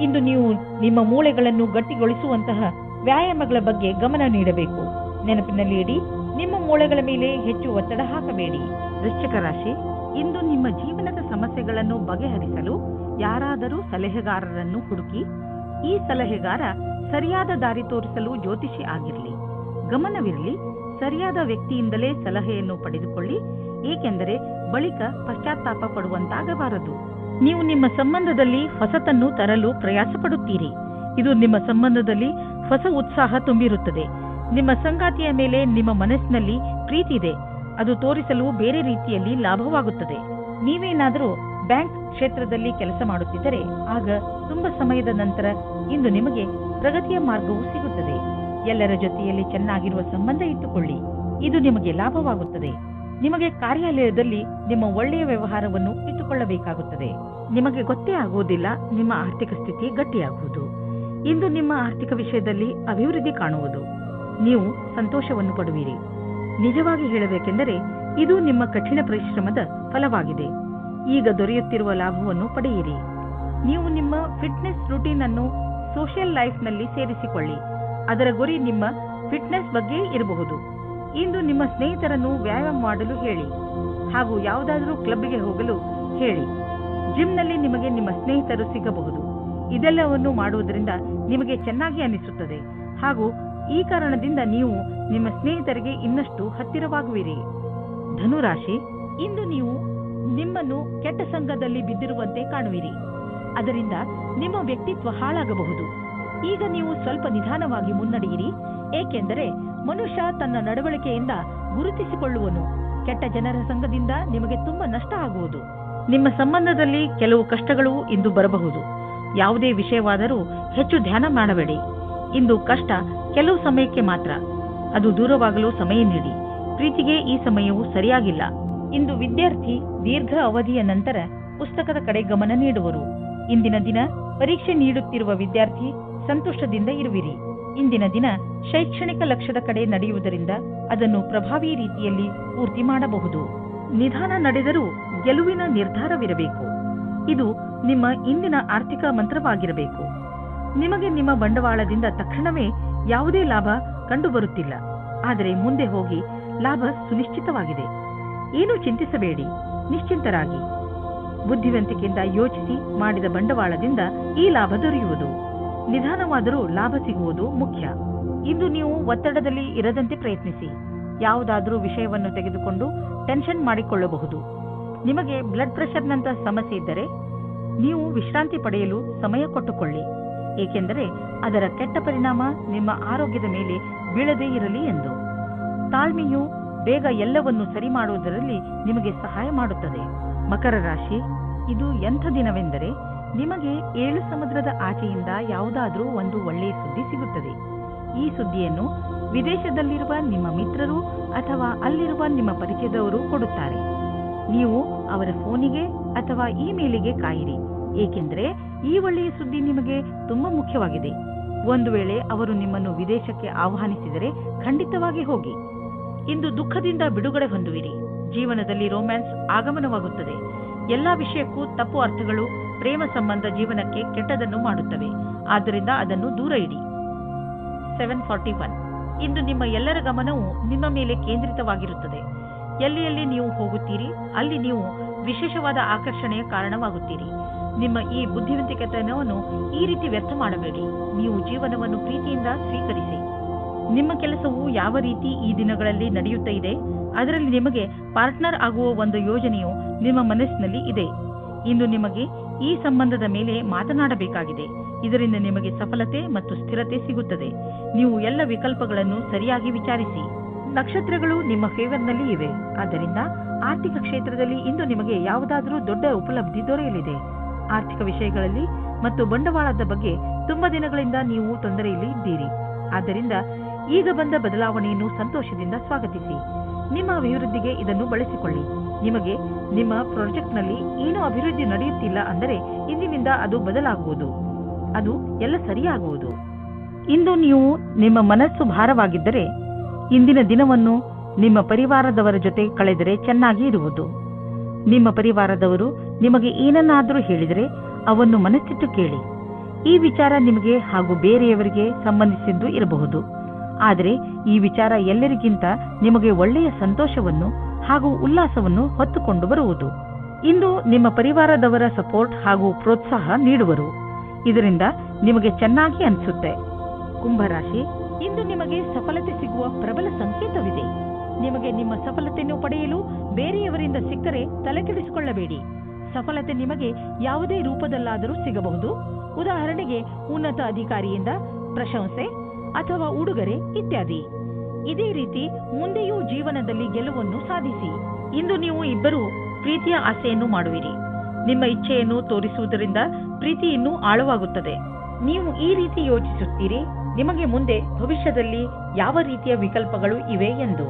ಇಂದು ನೀವು ನಿಮ್ಮ ಮೂಳೆಗಳನ್ನು ಗಟ್ಟಿಗೊಳಿಸುವಂತಹ ವ್ಯಾಯಾಮಗಳ ಬಗ್ಗೆ ಗಮನ ನೀಡಬೇಕು. ನೆನಪಿನಲ್ಲಿ ಇಡಿ, ನಿಮ್ಮ ಮೂಳೆಗಳ ಮೇಲೆ ಹೆಚ್ಚು ಒತ್ತಡ ಹಾಕಬೇಡಿ. ವೃಶ್ಚಿಕ ರಾಶಿ, ಇಂದು ನಿಮ್ಮ ಜೀವನದ ಸಮಸ್ಯೆಗಳನ್ನು ಬಗೆಹರಿಸಲು ಯಾರಾದರೂ ಸಲಹೆಗಾರರನ್ನು ಹುಡುಕಿ. ಈ ಸಲಹೆಗಾರ ಸರಿಯಾದ ದಾರಿ ತೋರಿಸಲು ಜ್ಯೋತಿಷಿ ಆಗಿರಲಿ. ಗಮನವಿರಲಿ, ಸರಿಯಾದ ವ್ಯಕ್ತಿಯಿಂದಲೇ ಸಲಹೆಯನ್ನು ಪಡೆದುಕೊಳ್ಳಿ, ಏಕೆಂದರೆ ಬಳಿಕ ಪಶ್ಚಾತ್ತಾಪ ಪಡುವಂತಾಗಬಾರದು. ನೀವು ನಿಮ್ಮ ಸಂಬಂಧದಲ್ಲಿ ಹೊಸತನ್ನು ತರಲು ಪ್ರಯಾಸ ಪಡುತ್ತೀರಿ. ಇದು ನಿಮ್ಮ ಸಂಬಂಧದಲ್ಲಿ ಹೊಸ ಉತ್ಸಾಹ ತುಂಬಿರುತ್ತದೆ. ನಿಮ್ಮ ಸಂಗಾತಿಯ ಮೇಲೆ ನಿಮ್ಮ ಮನಸ್ಸಿನಲ್ಲಿ ಪ್ರೀತಿ ಇದೆ. ಅದು ತೋರಿಸಲು ಬೇರೆ ರೀತಿಯಲ್ಲಿ ಲಾಭವಾಗುತ್ತದೆ. ನೀವೇನಾದರೂ ಬ್ಯಾಂಕ್ ಕ್ಷೇತ್ರದಲ್ಲಿ ಕೆಲಸ ಮಾಡುತ್ತಿದ್ದರೆ ಆಗ ತುಂಬಾ ಸಮಯದ ನಂತರ ಇಂದು ನಿಮಗೆ ಪ್ರಗತಿಯ ಮಾರ್ಗವು ಸಿಗುತ್ತದೆ. ಎಲ್ಲರ ಜೊತೆಯಲ್ಲಿ ಚೆನ್ನಾಗಿರುವ ಸಂಬಂಧ ಇಟ್ಟುಕೊಳ್ಳಿ. ಇದು ನಿಮಗೆ ಲಾಭವಾಗುತ್ತದೆ. ನಿಮಗೆ ಕಾರ್ಯಾಲಯದಲ್ಲಿ ನಿಮ್ಮ ಒಳ್ಳೆಯ ವ್ಯವಹಾರವನ್ನು ಇಟ್ಟುಕೊಳ್ಳಬೇಕಾಗುತ್ತದೆ. ನಿಮಗೆ ಗೊತ್ತೇ ಆಗುವುದಿಲ್ಲ ನಿಮ್ಮ ಆರ್ಥಿಕ ಸ್ಥಿತಿ ಗಟ್ಟಿಯಾಗುವುದು. ಇಂದು ನಿಮ್ಮ ಆರ್ಥಿಕ ವಿಷಯದಲ್ಲಿ ಅಭಿವೃದ್ಧಿ ಕಾಣುವುದು. ನೀವು ಸಂತೋಷವನ್ನು ಪಡುವಿರಿ. ನಿಜವಾಗಿ ಹೇಳಬೇಕೆಂದರೆ ಇದು ನಿಮ್ಮ ಕಠಿಣ ಪರಿಶ್ರಮದ ಫಲವಾಗಿದೆ. ಈಗ ದೊರೆಯುತ್ತಿರುವ ಲಾಭವನ್ನು ಪಡೆಯಿರಿ. ನೀವು ನಿಮ್ಮ ಫಿಟ್ನೆಸ್ ರೂಟೀನ್ ಅನ್ನು ಸೋಷಿಯಲ್ ಲೈಫ್ನಲ್ಲಿ ಸೇರಿಸಿಕೊಳ್ಳಿ. ಅದರ ಗುರಿ ನಿಮ್ಮ ಫಿಟ್ನೆಸ್ ಬಗ್ಗೆ ಇರಬಹುದು. ಇಂದು ನಿಮ್ಮ ಸ್ನೇಹಿತರನ್ನು ವ್ಯಾಯಾಮ ಮಾಡಲು ಹೇಳಿ ಹಾಗೂ ಯಾವುದಾದರೂ ಕ್ಲಬ್ಗೆ ಹೋಗಲು ಹೇಳಿ. ಜಿಮ್ನಲ್ಲಿ ನಿಮಗೆ ನಿಮ್ಮ ಸ್ನೇಹಿತರು ಸಿಗಬಹುದು. ಇದೆಲ್ಲವನ್ನು ಮಾಡುವುದರಿಂದ ನಿಮಗೆ ಚೆನ್ನಾಗಿ ಅನಿಸುತ್ತದೆ ಹಾಗೂ ಈ ಕಾರಣದಿಂದ ನೀವು ನಿಮ್ಮ ಸ್ನೇಹಿತರಿಗೆ ಇನ್ನಷ್ಟು ಹತ್ತಿರವಾಗುವಿರಿ. ಧನುರಾಶಿ, ಇಂದು ನೀವು ನಿಮ್ಮನ್ನು ಕೆಟ್ಟ ಸಂಘದಲ್ಲಿ ಬಿದ್ದಿರುವಂತೆ ಕಾಣುವಿರಿ. ಅದರಿಂದ ನಿಮ್ಮ ವ್ಯಕ್ತಿತ್ವ ಹಾಳಾಗಬಹುದು. ಈಗ ನೀವು ಸ್ವಲ್ಪ ನಿಧಾನವಾಗಿ ಮುನ್ನಡೆಯಿರಿ, ಏಕೆಂದರೆ ಮನುಷ್ಯ ತನ್ನ ನಡವಳಿಕೆಯಿಂದ ಗುರುತಿಸಿಕೊಳ್ಳುವನು. ಕೆಟ್ಟ ಜನರ ಸಂಘದಿಂದ ನಿಮಗೆ ತುಂಬಾ ನಷ್ಟ ಆಗುವುದು. ನಿಮ್ಮ ಸಂಬಂಧದಲ್ಲಿ ಕೆಲವು ಕಷ್ಟಗಳು ಇಂದು ಬರಬಹುದು. ಯಾವುದೇ ವಿಷಯವಾದರೂ ಹೆಚ್ಚು ಧ್ಯಾನ ಮಾಡಬೇಡಿ. ಇಂದು ಕಷ್ಟ ಕೆಲವು ಸಮಯಕ್ಕೆ ಮಾತ್ರ. ಅದು ದೂರವಾಗಲು ಸಮಯ ನೀಡಿ. ಪ್ರೀತಿಗೆ ಈ ಸಮಯವು ಸರಿಯಾಗಿಲ್ಲ. ಇಂದು ವಿದ್ಯಾರ್ಥಿ ದೀರ್ಘ ಅವಧಿಯ ನಂತರ ಪುಸ್ತಕದ ಕಡೆ ಗಮನ ನೀಡುವರು. ಇಂದಿನ ದಿನ ಪರೀಕ್ಷೆ ನೀಡುತ್ತಿರುವ ವಿದ್ಯಾರ್ಥಿ ಸಂತುಷ್ಟದಿಂದ ಇರುವಿರಿ. ಇಂದಿನ ದಿನ ಶೈಕ್ಷಣಿಕ ಲಕ್ಷ್ಯದ ಕಡೆ ನಡೆಯುವುದರಿಂದ ಅದನ್ನು ಪ್ರಭಾವಿ ರೀತಿಯಲ್ಲಿ ಪೂರ್ತಿ ಮಾಡಬಹುದು. ನಿಧಾನ ನಡೆದರೂ ಗೆಲುವಿನ ನಿರ್ಧಾರವಿರಬೇಕು. ಇದು ನಿಮ್ಮ ಇಂದಿನ ಆರ್ಥಿಕ ಮಂತ್ರವಾಗಿರಬೇಕು. ನಿಮಗೆ ನಿಮ್ಮ ಬಂಡವಾಳದಿಂದ ತಕ್ಷಣವೇ ಯಾವುದೇ ಲಾಭ ಕಂಡುಬರುತ್ತಿಲ್ಲ, ಆದರೆ ಮುಂದೆ ಹೋಗಿ ಲಾಭ ಸುನಿಶ್ಚಿತವಾಗಿದೆ. ಏನೂ ಚಿಂತಿಸಬೇಡಿ, ನಿಶ್ಚಿಂತರಾಗಿ. ಬುದ್ಧಿವಂತಿಕೆಯಿಂದ ಯೋಚಿಸಿ ಮಾಡಿದ ಬಂಡವಾಳದಿಂದ ಈ ಲಾಭ ದೊರೆಯುವುದು. ನಿಧಾನವಾದರೂ ಲಾಭ ಸಿಗುವುದು ಮುಖ್ಯ. ಇಂದು ನೀವು ಒತ್ತಡದಲ್ಲಿ ಇರದಂತೆ ಪ್ರಯತ್ನಿಸಿ. ಯಾವುದಾದ್ರೂ ವಿಷಯವನ್ನು ತೆಗೆದುಕೊಂಡು ಟೆನ್ಷನ್ ಮಾಡಿಕೊಳ್ಳಬಹುದು. ನಿಮಗೆ ಬ್ಲಡ್ ಪ್ರೆಷರ್ನಂತಹ ಸಮಸ್ಯೆ ಇದ್ದರೆ ನೀವು ವಿಶ್ರಾಂತಿ ಪಡೆಯಲು ಸಮಯ ಕೊಟ್ಟುಕೊಳ್ಳಿ, ಏಕೆಂದರೆ ಅದರ ಕೆಟ್ಟ ಪರಿಣಾಮ ನಿಮ್ಮ ಆರೋಗ್ಯದ ಮೇಲೆ ಬೀಳದೇ ಇರಲಿ ಎಂದು. ತಾಳ್ಮೆಯು ಬೇಗ ಎಲ್ಲವನ್ನು ಸರಿ ಮಾಡುವುದರಲ್ಲಿ ನಿಮಗೆ ಸಹಾಯ ಮಾಡುತ್ತದೆ. ಮಕರ ರಾಶಿ, ಇದು ಎಂಥ ದಿನವೆಂದರೆ ನಿಮಗೆ 7 ಸಮುದ್ರದ ಆಚೆಯಿಂದ ಯಾವುದಾದ್ರೂ ಒಂದು ಒಳ್ಳೆಯ ಸುದ್ದಿ ಸಿಗುತ್ತದೆ. ಈ ಸುದ್ದಿಯನ್ನು ವಿದೇಶದಲ್ಲಿರುವ ನಿಮ್ಮ ಮಿತ್ರರು ಅಥವಾ ಅಲ್ಲಿರುವ ನಿಮ್ಮ ಪರಿಚಯದವರು ಕೊಡುತ್ತಾರೆ. ನೀವು ಅವರ ಫೋನಿಗೆ ಅಥವಾ ಇಮೇಲಿಗೆ ಕಾಯಿರಿ, ಏಕೆಂದರೆ ಈ ಒಳ್ಳೆಯ ಸುದ್ದಿ ನಿಮಗೆ ತುಂಬಾ ಮುಖ್ಯವಾಗಿದೆ. ಒಂದು ವೇಳೆ ಅವರು ನಿಮ್ಮನ್ನು ವಿದೇಶಕ್ಕೆ ಆಹ್ವಾನಿಸಿದರೆ ಖಂಡಿತವಾಗಿ ಹೋಗಿ. ಇಂದು ದುಃಖದಿಂದ ಬಿಡುಗಡೆ ಹೊಂದುವಿರಿ. ಜೀವನದಲ್ಲಿ ರೊಮ್ಯಾನ್ಸ್ ಆಗಮನವಾಗುತ್ತದೆ. ಎಲ್ಲಾ ವಿಷಯಕ್ಕೂ ತಪ್ಪು ಅರ್ಥಗಳು ಪ್ರೇಮ ಸಂಬಂಧ ಜೀವನಕ್ಕೆ ಕೆಟ್ಟದನ್ನು ಮಾಡುತ್ತವೆ, ಆದ್ದರಿಂದ ಅದನ್ನು ದೂರ ಇಡಿ. 741 ಇಂದು ನಿಮ್ಮ ಎಲ್ಲರ ಗಮನವು ನಿಮ್ಮ ಮೇಲೆ ಕೇಂದ್ರಿತವಾಗಿರುತ್ತದೆ. ಎಲ್ಲಿ ನೀವು ಹೋಗುತ್ತೀರಿ ಅಲ್ಲಿ ನೀವು ವಿಶೇಷವಾದ ಆಕರ್ಷಣೆಯ ಕಾರಣವಾಗುತ್ತೀರಿ. ನಿಮ್ಮ ಈ ಬುದ್ಧಿವಂತಿಕೆತನವನ್ನು ಈ ರೀತಿ ವ್ಯರ್ಥ ಮಾಡಬೇಡಿ. ನೀವು ಜೀವನವನ್ನು ಪ್ರೀತಿಯಿಂದ ಸ್ವೀಕರಿಸಿ. ನಿಮ್ಮ ಕೆಲಸವು ಯಾವ ರೀತಿ ಈ ದಿನಗಳಲ್ಲಿ ನಡೆಯುತ್ತಾ ಇದೆ, ಅದರಲ್ಲಿ ನಿಮಗೆ ಪಾರ್ಟ್ನರ್ ಆಗುವ ಒಂದು ಯೋಜನೆಯು ನಿಮ್ಮ ಮನಸ್ಸಿನಲ್ಲಿ ಇದೆ. ಇಂದು ನಿಮಗೆ ಈ ಸಂಬಂಧದ ಮೇಲೆ ಮಾತನಾಡಬೇಕಾಗಿದೆ. ಇದರಿಂದ ನಿಮಗೆ ಸಫಲತೆ ಮತ್ತು ಸ್ಥಿರತೆ ಸಿಗುತ್ತದೆ. ನೀವು ಎಲ್ಲ ವಿಕಲ್ಪಗಳನ್ನು ಸರಿಯಾಗಿ ವಿಚಾರಿಸಿ. ನಕ್ಷತ್ರಗಳು ನಿಮ್ಮ ಫೇವರ್ನಲ್ಲಿ ಇವೆ. ಆದ್ದರಿಂದ ಆರ್ಥಿಕ ಕ್ಷೇತ್ರದಲ್ಲಿ ಇಂದು ನಿಮಗೆ ಯಾವುದಾದರೂ ದೊಡ್ಡ ಉಪಲಬ್ಧಿ ದೊರೆಯಲಿದೆ. ಆರ್ಥಿಕ ವಿಷಯಗಳಲ್ಲಿ ಮತ್ತು ಬಂಡವಾಳದ ಬಗ್ಗೆ ತುಂಬಾ ದಿನಗಳಿಂದ ನೀವು ತೊಂದರೆಯಲ್ಲಿ ಇದ್ದೀರಿ. ಆದ್ದರಿಂದ ಈಗ ಬಂದ ಬದಲಾವಣೆಯನ್ನು ಸಂತೋಷದಿಂದ ಸ್ವಾಗತಿಸಿ. ನಿಮ್ಮ ಅಭಿವೃದ್ಧಿಗೆ ಇದನ್ನು ಬಳಸಿಕೊಳ್ಳಿ. ನಿಮಗೆ ನಿಮ್ಮ ಪ್ರಾಜೆಕ್ಟ್ನಲ್ಲಿ ಏನೂ ಅಭಿವೃದ್ಧಿ ನಡೆಯುತ್ತಿಲ್ಲ ಅಂದರೆ ಇಂದಿನಿಂದ ಅದು ಬದಲಾಗುವುದು, ಅದು ಎಲ್ಲ ಸರಿಯಾಗುವುದು. ಇಂದು ನೀವು ನಿಮ್ಮ ಮನಸ್ಸು ಭಾರವಾಗಿದ್ದರೆ ಇಂದಿನ ದಿನವನ್ನು ನಿಮ್ಮ ಪರಿವಾರದವರ ಜೊತೆ ಕಳೆದರೆ ಚೆನ್ನಾಗಿ ಇರುವುದು. ನಿಮ್ಮ ಪರಿವಾರದವರು ನಿಮಗೆ ಏನನ್ನಾದರೂ ಹೇಳಿದರೆ ಅವನ್ನು ಮನಸ್ಸಿಟ್ಟು ಕೇಳಿ. ಈ ವಿಚಾರ ನಿಮಗೆ ಹಾಗೂ ಬೇರೆಯವರಿಗೆ ಸಂಬಂಧಿಸಿದ್ದು ಇರಬಹುದು, ಆದರೆ ಈ ವಿಚಾರ ಎಲ್ಲರಿಗಿಂತ ನಿಮಗೆ ಒಳ್ಳೆಯ ಸಂತೋಷವನ್ನು ಹಾಗೂ ಉಲ್ಲಾಸವನ್ನು ಹೊತ್ತುಕೊಂಡು ಬರುವುದು. ಇಂದು ನಿಮ್ಮ ಪರಿವಾರದವರ ಸಪೋರ್ಟ್ ಹಾಗೂ ಪ್ರೋತ್ಸಾಹ ನೀಡುವರು. ಇದರಿಂದ ನಿಮಗೆ ಚೆನ್ನಾಗಿ ಅನಿಸುತ್ತೆ. ಕುಂಭರಾಶಿ, ಇಂದು ನಿಮಗೆ ಸಫಲತೆ ಸಿಗುವ ಪ್ರಬಲ ಸಂಕೇತವಿದೆ. ನಿಮಗೆ ನಿಮ್ಮ ಸಫಲತೆಯನ್ನು ಪಡೆಯಲು ಬೇರೆಯವರಿಂದ ಸಿಕ್ಕರೆ ತಲೆಕೆಡಿಸಿಕೊಳ್ಳಬೇಡಿ. ಸಫಲತೆ ನಿಮಗೆ ಯಾವುದೇ ರೂಪದಲ್ಲಾದರೂ ಸಿಗಬಹುದು. ಉದಾಹರಣೆಗೆ ಉನ್ನತ ಅಧಿಕಾರಿಯಿಂದ ಪ್ರಶಂಸೆ ಅಥವಾ ಉಡುಗೊರೆ ಇತ್ಯಾದಿ. ಇದೇ ರೀತಿ ಮುಂದೆಯೂ ಜೀವನದಲ್ಲಿ ಗೆಲುವನ್ನು ಸಾಧಿಸಿ. ಇಂದು ನೀವು ಇಬ್ಬರು ಪ್ರೀತಿಯ ಆಸೆಯನ್ನು ಮಾಡುವಿರಿ. ನಿಮ್ಮ ಇಚ್ಛೆಯನ್ನು ತೋರಿಸುವುದರಿಂದ ಪ್ರೀತಿ ಇನ್ನೂ ಆಳವಾಗುತ್ತದೆ. ನೀವು ಈ ರೀತಿ ಯೋಚಿಸುತ್ತೀರಿ, ನಿಮಗೆ ಮುಂದೆ ಭವಿಷ್ಯದಲ್ಲಿ ಯಾವ ರೀತಿಯ ವಿಕಲ್ಪಗಳು ಇವೆ ಎಂದು.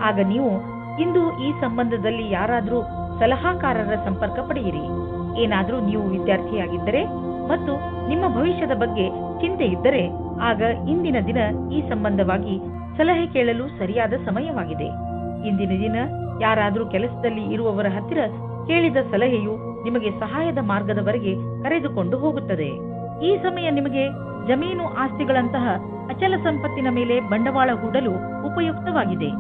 ಆಗ ನೀವು ಇಂದು ಈ ಸಂಬಂಧದಲ್ಲಿ ಯಾರಾದರೂ ಸಲಹಾಕಾರರ ಸಂಪರ್ಕ ಪಡೆಯಿರಿ. ಏನಾದರೂ ನೀವು ವಿದ್ಯಾರ್ಥಿಯಾಗಿದ್ದರೆ ಮತ್ತು ನಿಮ್ಮ ಭವಿಷ್ಯದ ಬಗ್ಗೆ ಚಿಂತೆ ಇದ್ದರೆ ಆಗ ಇಂದಿನ ದಿನ ಈ ಸಂಬಂಧವಾಗಿ ಸಲಹೆ ಕೇಳಲು ಸರಿಯಾದ ಸಮಯವಾಗಿದೆ. ಇಂದಿನ ದಿನ ಯಾರಾದರೂ ಕೆಲಸದಲ್ಲಿ ಇರುವವರ ಹತ್ತಿರ ಕೇಳಿದ ಸಲಹೆಯು ನಿಮಗೆ ಸಹಾಯದ ಮಾರ್ಗದವರೆಗೆ ಕರೆದುಕೊಂಡು ಹೋಗುತ್ತದೆ. ಈ ಸಮಯ ನಿಮಗೆ ಜಮೀನು ಆಸ್ತಿಗಳಂತಹ ಅಚಲ ಸಂಪತ್ತಿನ ಮೇಲೆ ಬಂಡವಾಳ ಹೂಡಲು ಉಪಯುಕ್ತವಾಗಿದೆ.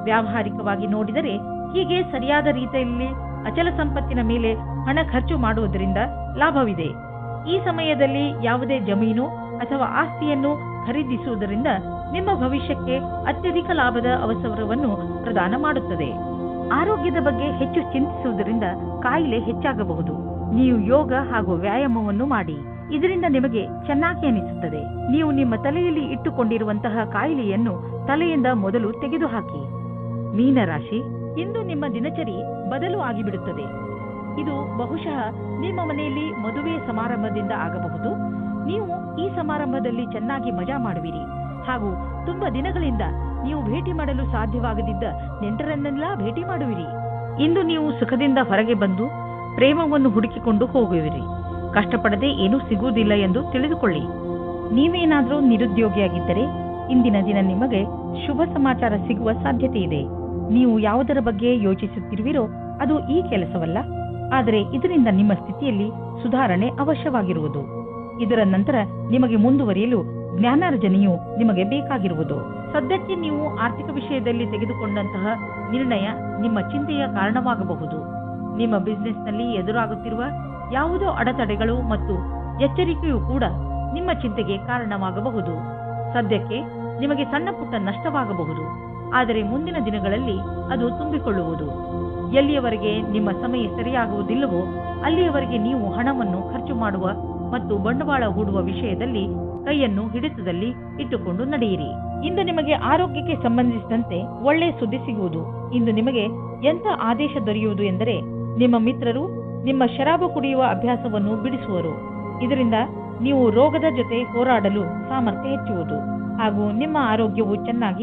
ವ್ಯಾವಹಾರಿಕವಾಗಿ ನೋಡಿದರೆ ಹೀಗೆ ಸರಿಯಾದ ರೀತಿಯಲ್ಲಿ ಅಚಲ ಸಂಪತ್ತಿನ ಮೇಲೆ ಹಣ ಖರ್ಚು ಮಾಡುವುದರಿಂದ ಲಾಭವಿದೆ. ಈ ಸಮಯದಲ್ಲಿ ಯಾವುದೇ ಜಮೀನು ಅಥವಾ ಆಸ್ತಿಯನ್ನು ಖರೀದಿಸುವುದರಿಂದ ನಿಮ್ಮ ಭವಿಷ್ಯಕ್ಕೆ ಅತ್ಯಧಿಕ ಲಾಭದ ಅವಸರವನ್ನು ಪ್ರದಾನ ಮಾಡುತ್ತದೆ. ಆರೋಗ್ಯದ ಬಗ್ಗೆ ಹೆಚ್ಚು ಚಿಂತಿಸುವುದರಿಂದ ಕಾಯಿಲೆ ಹೆಚ್ಚಾಗಬಹುದು. ನೀವು ಯೋಗ ಹಾಗೂ ವ್ಯಾಯಾಮವನ್ನು ಮಾಡಿ. ಇದರಿಂದ ನಿಮಗೆ ಚೆನ್ನಾಗಿ ಅನಿಸುತ್ತದೆ. ನೀವು ನಿಮ್ಮ ತಲೆಯಲ್ಲಿ ಇಟ್ಟುಕೊಂಡಿರುವಂತಹ ಕಾಯಿಲೆಯನ್ನು ತಲೆಯಿಂದ ಮೊದಲು ತೆಗೆದುಹಾಕಿ. ಮೀನರಾಶಿ, ಇಂದು ನಿಮ್ಮ ದಿನಚರಿ ಬದಲು ಆಗಿಬಿಡುತ್ತದೆ. ಇದು ಬಹುಶಃ ನಿಮ್ಮ ಮನೆಯಲ್ಲಿ ಮದುವೆಯ ಸಮಾರಂಭದಿಂದ ಆಗಬಹುದು. ನೀವು ಈ ಸಮಾರಂಭದಲ್ಲಿ ಚೆನ್ನಾಗಿ ಮಜಾ ಮಾಡುವಿರಿ ಹಾಗೂ ತುಂಬಾ ದಿನಗಳಿಂದ ನೀವು ಭೇಟಿ ಮಾಡಲು ಸಾಧ್ಯವಾಗದಿದ್ದ ನೆಂಟರನ್ನೆಲ್ಲ ಭೇಟಿ ಮಾಡುವಿರಿ. ಇಂದು ನೀವು ಸುಖದಿಂದ ಹೊರಗೆ ಬಂದು ಪ್ರೇಮವನ್ನು ಹುಡುಕಿಕೊಂಡು ಹೋಗುವಿರಿ. ಕಷ್ಟಪಡದೆ ಏನೂ ಸಿಗುವುದಿಲ್ಲ ಎಂದು ತಿಳಿದುಕೊಳ್ಳಿ. ನೀವೇನಾದರೂ ನಿರುದ್ಯೋಗಿಯಾಗಿದ್ದರೆ ಇಂದಿನ ದಿನ ನಿಮಗೆ ಶುಭ ಸಮಾಚಾರ ಸಿಗುವ ಸಾಧ್ಯತೆ ಇದೆ. ನೀವು ಯಾವುದರ ಬಗ್ಗೆ ಯೋಚಿಸುತ್ತಿರುವಿರೋ ಅದು ಈ ಕೆಲಸವಲ್ಲ, ಆದರೆ ಇದರಿಂದ ನಿಮ್ಮ ಸ್ಥಿತಿಯಲ್ಲಿ ಸುಧಾರಣೆ ಅವಶ್ಯವಾಗಿರುವುದು. ಇದರ ನಂತರ ನಿಮಗೆ ಮುಂದುವರಿಯಲು ಜ್ಞಾನಾರ್ಜನೆಯು ನಿಮಗೆ ಬೇಕಾಗಿರುವುದು. ಸದ್ಯಕ್ಕೆ ನೀವು ಆರ್ಥಿಕ ವಿಷಯದಲ್ಲಿ ತೆಗೆದುಕೊಂಡಂತಹ ನಿರ್ಣಯ ನಿಮ್ಮ ಚಿಂತೆಯ ಕಾರಣವಾಗಬಹುದು. ನಿಮ್ಮ ಬಿಸಿನೆಸ್ನಲ್ಲಿ ಎದುರಾಗುತ್ತಿರುವ ಯಾವುದೋ ಅಡೆತಡೆಗಳು ಮತ್ತು ಎಚ್ಚರಿಕೆಯೂ ಕೂಡ ನಿಮ್ಮ ಚಿಂತೆಗೆ ಕಾರಣವಾಗಬಹುದು. ಸದ್ಯಕ್ಕೆ ನಿಮಗೆ ಸಣ್ಣ ಪುಟ್ಟ ನಷ್ಟವಾಗಬಹುದು, ಆದರೆ ಮುಂದಿನ ದಿನಗಳಲ್ಲಿ ಅದು ತುಂಬಿಕೊಳ್ಳುವುದು. ಎಲ್ಲಿಯವರೆಗೆ ನಿಮ್ಮ ಸಮಯ ಸರಿಯಾಗುವುದಿಲ್ಲವೋ ಅಲ್ಲಿಯವರೆಗೆ ನೀವು ಹಣವನ್ನು ಖರ್ಚು ಮಾಡುವ ಮತ್ತು ಬಂಡವಾಳ ಹೂಡುವ ವಿಷಯದಲ್ಲಿ ಕೈಯನ್ನು ಹಿಡಿತದಲ್ಲಿ ಇಟ್ಟುಕೊಂಡು ನಡೆಯಿರಿ. ಇಂದು ನಿಮಗೆ ಆರೋಗ್ಯಕ್ಕೆ ಸಂಬಂಧಿಸಿದಂತೆ ಒಳ್ಳೆಯ ಸುದ್ದಿ ಸಿಗುವುದು. ಇಂದು ನಿಮಗೆ ಎಂಥ ಆದೇಶ ದೊರೆಯುವುದು ಎಂದರೆ ನಿಮ್ಮ ಮಿತ್ರರು ನಿಮ್ಮ ಶರಾಬು ಕುಡಿಯುವ ಅಭ್ಯಾಸವನ್ನು ಬಿಡಿಸುವರು. ಇದರಿಂದ ನೀವು ರೋಗದ ಜೊತೆ ಹೋರಾಡಲು ಸಾಮರ್ಥ್ಯ ಹೆಚ್ಚುವುದು ಹಾಗೂ ನಿಮ್ಮ ಆರೋಗ್ಯವು ಚೆನ್ನಾಗಿ